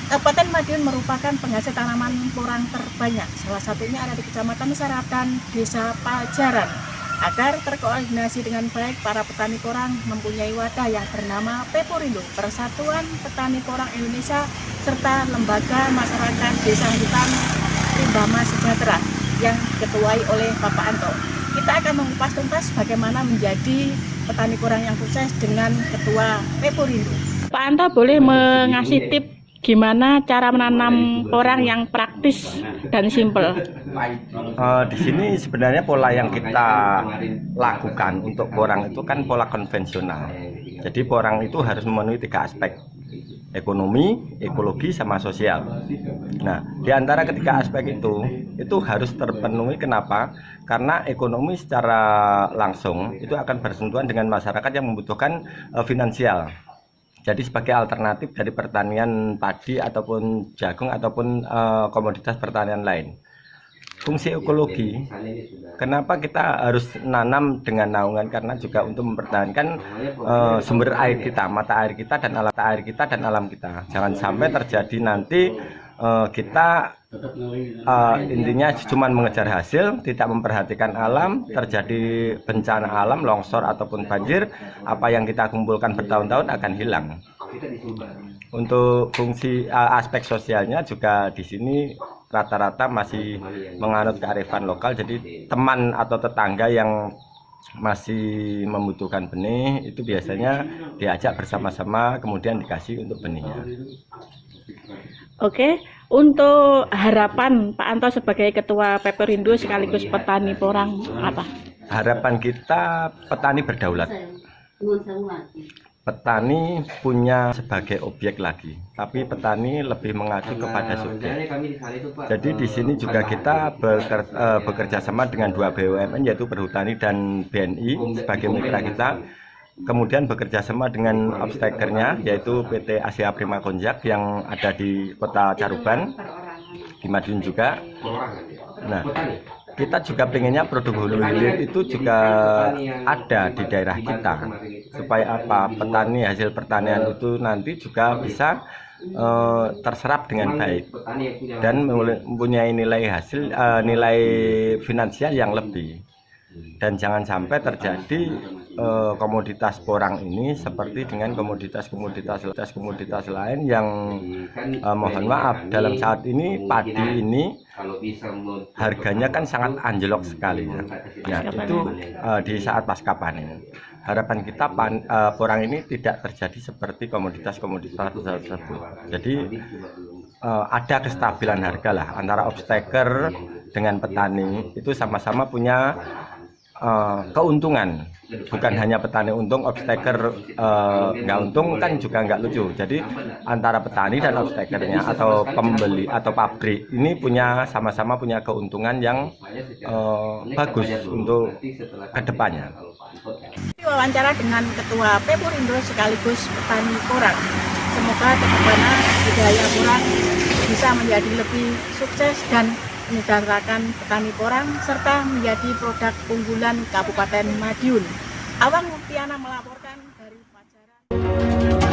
Kabupaten Madiun merupakan penghasil tanaman porang terbanyak. Salah satunya ada di Kecamatan Saratan, Desa Pajaran. Agar terkoordinasi dengan baik, para petani porang mempunyai wadah yang bernama Peporindo, Persatuan Petani Porang Indonesia, serta Lembaga Masyarakat Desa Hutan Rimbama Sejahtera yang diketuai oleh Bapak Anto. Kita akan mengupas tuntas bagaimana menjadi petani porang yang sukses dengan Ketua Peporindo. Pak Anto boleh mengasih tip gimana cara menanam porang yang praktis dan simpel? Di sini sebenarnya pola yang kita lakukan untuk porang itu kan pola konvensional. Jadi porang itu harus memenuhi 3 aspek: ekonomi, ekologi, sama sosial. Nah, di antara ketiga aspek itu harus terpenuhi. Kenapa? Karena ekonomi secara langsung itu akan bersentuhan dengan masyarakat yang membutuhkan finansial. Jadi sebagai alternatif dari pertanian padi ataupun jagung ataupun komoditas pertanian lain. Fungsi ekologi, kenapa kita harus nanam dengan naungan? Karena juga untuk mempertahankan sumber air kita, mata air kita dan alam kita. Jangan sampai terjadi nanti kita intinya cuma mengejar hasil, tidak memperhatikan alam, terjadi bencana alam, longsor ataupun banjir, apa yang kita kumpulkan bertahun-tahun akan hilang. Untuk fungsi aspek sosialnya juga di sini rata-rata masih menganut kearifan lokal. Jadi teman atau tetangga yang masih membutuhkan benih itu biasanya diajak bersama-sama, kemudian dikasih untuk benihnya. Oke, untuk harapan Pak Anto sebagai Ketua Peporindo sekaligus petani porang apa? Harapan kita petani berdaulat. Petani punya sebagai objek lagi, tapi petani lebih mengacu kepada subjek. Jadi di sini juga kita bekerja sama dengan 2 BUMN, yaitu Perhutani dan BNI sebagai mitra kita. Kemudian bekerja sama dengan obstekernya, yaitu PT Asia Prima Konjak yang ada di Kota Caruban, di Madiun juga. Nah, kita juga pengennya produk hulu hilir itu juga ada di daerah kita, supaya apa, petani hasil pertanian itu nanti juga bisa terserap dengan baik dan mempunyai nilai hasil nilai finansial yang lebih. Dan jangan sampai terjadi komoditas porang ini seperti dengan komoditas lain yang mohon maaf, dalam saat ini padi ini harganya kan sangat anjlok sekali ya. Nah, itu di saat pasca panen. Harapan kita porang ini tidak terjadi seperti komoditas-komoditas tersebut. Jadi ada kestabilan harga lah antara obsteker dengan petani, itu sama-sama punya keuntungan. Bukan hanya petani untung, obsteker nggak untung, kan juga nggak lucu. Jadi antara petani dan obstekernya atau pembeli atau pabrik ini sama-sama punya keuntungan yang bagus untuk kedepannya. Wawancara dengan Ketua Peporindo sekaligus petani porang. Semoga kedepannya budaya porang bisa menjadi lebih sukses dan menyejahterakan petani porang serta menjadi produk unggulan Kabupaten Madiun. Awang Muktiana melaporkan dari Pajaran.